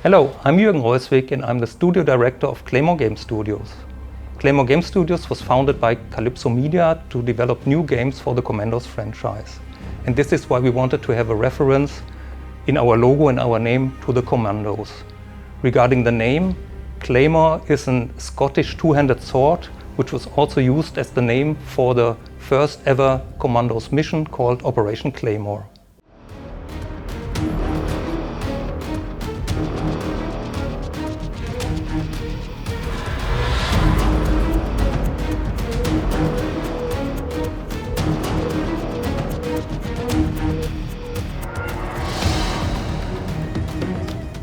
Hello, I'm Jürgen Reuswig and I'm the studio director of Claymore Game Studios. Claymore Game Studios was founded by Calypso Media to develop new games for the Commandos franchise. And this is why we wanted to have a reference in our logo and our name to the Commandos. Regarding the name, Claymore is a Scottish two-handed sword, which was also used as the name for the first ever Commandos mission called Operation Claymore.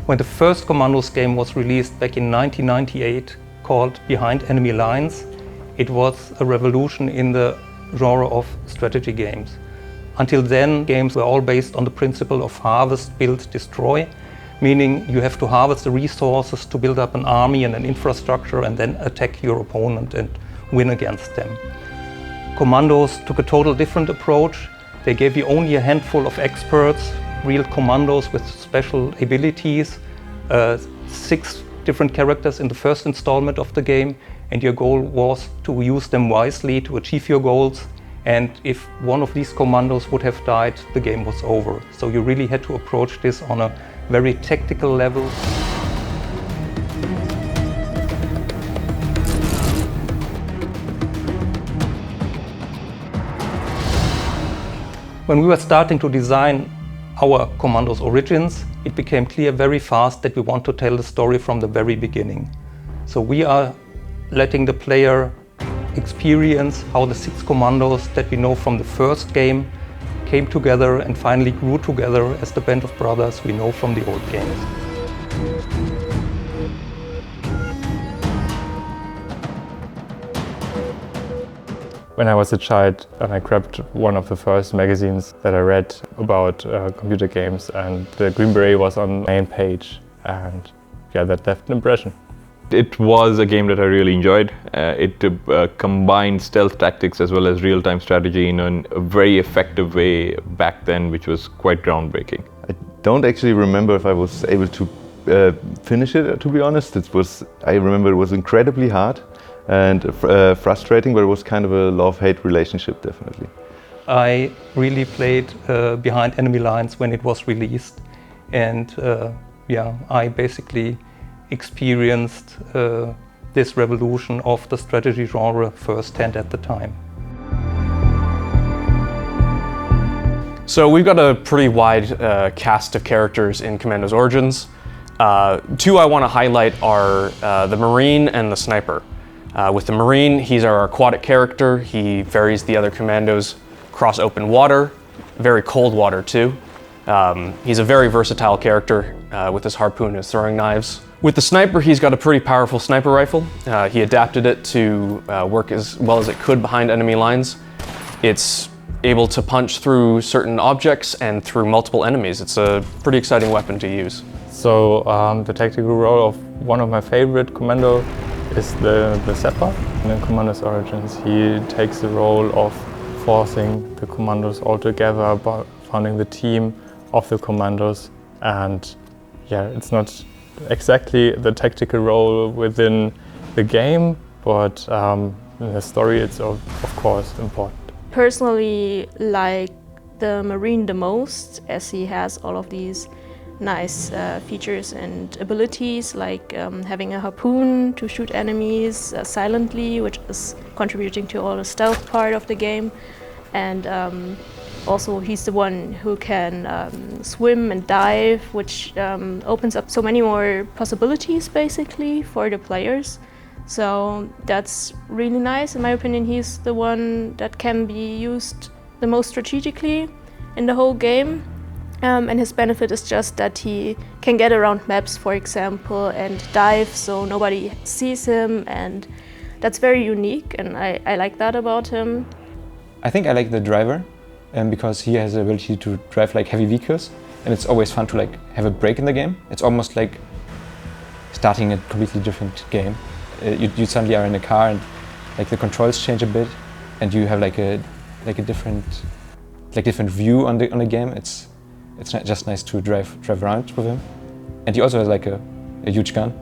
When the first Commandos game was released back in 1998, called Behind Enemy Lines, it was a revolution in the genre of strategy games. Until then, games were all based on the principle of harvest, build, destroy, meaning you have to harvest the resources to build up an army and an infrastructure and then attack your opponent and win against them. Commandos took a total different approach. They gave you only a handful of experts, real commandos with special abilities, 6 different characters in the first installment of the game, and your goal was to use them wisely to achieve your goals. And if one of these commandos would have died, the game was over. So you really had to approach this on a very tactical level. When we were starting to design our Commandos origins, it became clear very fast that we want to tell the story from the very beginning. So we are letting the player experience how the 6 commandos that we know from the first game came together and finally grew together as the band of brothers we know from the old games. When I was a child, I grabbed one of the first magazines that I read about computer games, and the Green Beret was on the main page, and yeah, that left an impression. It was a game that I really enjoyed. It combined stealth tactics as well as real-time strategy in a very effective way back then, which was quite groundbreaking. I don't actually remember if I was able to finish it, to be honest. I remember it was incredibly hard and frustrating, but it was kind of a love-hate relationship, definitely. I really played Behind Enemy Lines when it was released, and I basically experienced this revolution of the strategy genre firsthand at the time. So we've got a pretty wide cast of characters in Commandos Origins. 2 I want to highlight are the Marine and the Sniper. With the Marine, he's our aquatic character. He varies the other commandos across open water, very cold water too. He's a very versatile character with his harpoon and his throwing knives. With the Sniper, he's got a pretty powerful sniper rifle. He adapted it to work as well as it could behind enemy lines. It's able to punch through certain objects and through multiple enemies. It's a pretty exciting weapon to use. So the tactical role of one of my favorite commando is the Sapper. In Commandos Origins, he takes the role of forcing the commandos all together, founding the team of the commandos. And yeah, it's not exactly the tactical role within the game, but in the story it's of course important. Personally, like the Marine the most, as he has all of these nice features and abilities, like having a harpoon to shoot enemies silently, which is contributing to all the stealth part of the game. And also he's the one who can swim and dive, which opens up so many more possibilities basically for the players. So that's really nice. In my opinion, he's the one that can be used the most strategically in the whole game. And his benefit is just that he can get around maps, for example, and dive so nobody sees him, and that's very unique, and I like that about him. I think I like the driver because he has the ability to drive like heavy vehicles, and it's always fun to like have a break in the game. It's almost like starting a completely different game. You suddenly are in a car and like the controls change a bit, and you have like a different view on the game. It's not just nice to drive around with him. and he also has like a huge gun.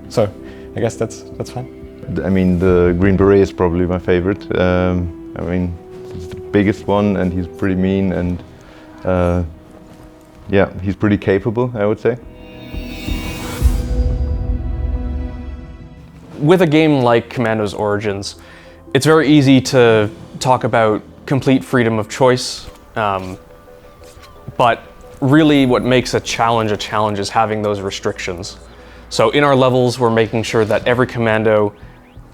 So I guess that's fine. I mean, the Green Beret is probably my favorite. I mean, it's the biggest one, and he's pretty mean, and yeah, he's pretty capable, I would say. With a game like Commandos Origins, it's very easy to talk about complete freedom of choice, but really what makes a challenge is having those restrictions. So in our levels, we're making sure that every commando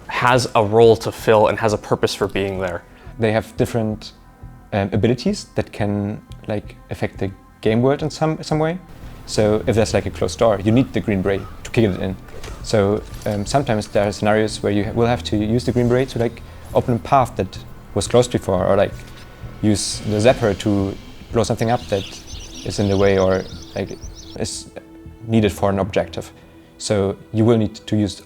has a role to fill and has a purpose for being there. They have different abilities that can like affect the game world in some way. So if there's like a closed door, you need the Green Beret to kick it in. So sometimes there are scenarios where you will have to use the Green Beret to like open a path that was closed before, or like use the zapper to blow something up that is in the way or like is needed for an objective. So you will need to use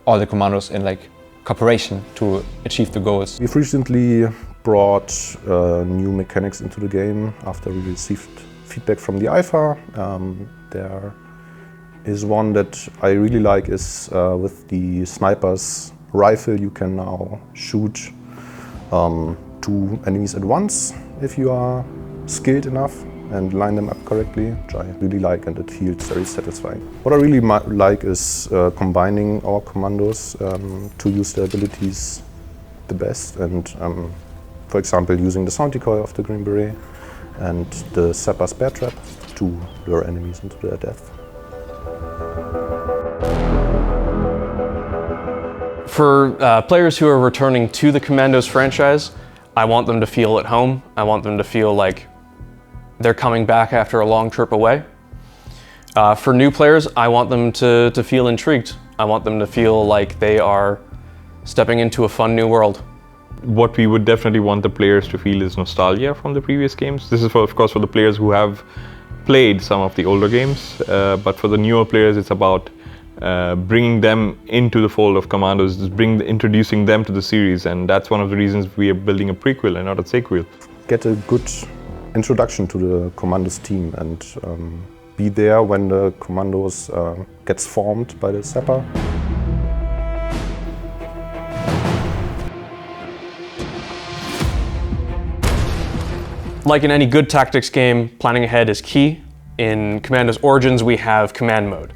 all the commandos in like cooperation to achieve the goals. We've recently brought new mechanics into the game after we received feedback from the alpha. There is one that I really like is with the sniper's rifle you can now shoot 2 enemies at once if you are skilled enough and line them up correctly, which I really like, and it feels very satisfying. What I really like is combining our commandos to use their abilities the best, and for example using the sound decoy of the Green Beret and the Sapper's bear trap to lure enemies into their death. For players who are returning to the Commandos franchise, I want them to feel at home. I want them to feel like they're coming back after a long trip away. For new players, I want them to feel intrigued. I want them to feel like they are stepping into a fun new world. What we would definitely want the players to feel is nostalgia from the previous games. This is, of course, for the players who have played some of the older games, but for the newer players, it's about bringing them into the fold of Commandos, introducing them to the series, and that's one of the reasons we are building a prequel and not a sequel. Get a good introduction to the Commandos team and be there when the Commandos gets formed by the Sapper. Like in any good tactics game, planning ahead is key. In Commandos Origins, we have command mode.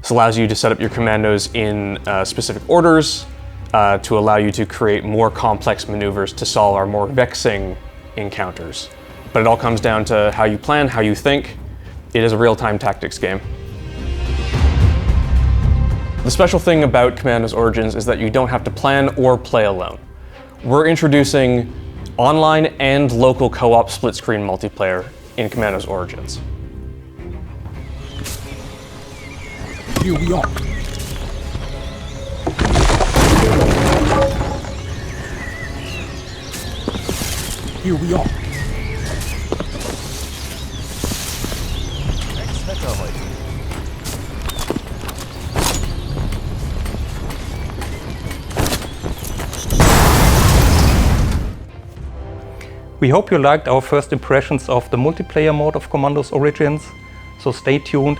This allows you to set up your commandos in specific orders to allow you to create more complex maneuvers to solve our more vexing encounters. But it all comes down to how you plan, how you think. It is a real-time tactics game. The special thing about Commandos Origins is that you don't have to plan or play alone. We're introducing online and local co-op split-screen multiplayer in Commandos Origins. Here we are. Here we are. We hope you liked our first impressions of the multiplayer mode of Commandos Origins, so stay tuned.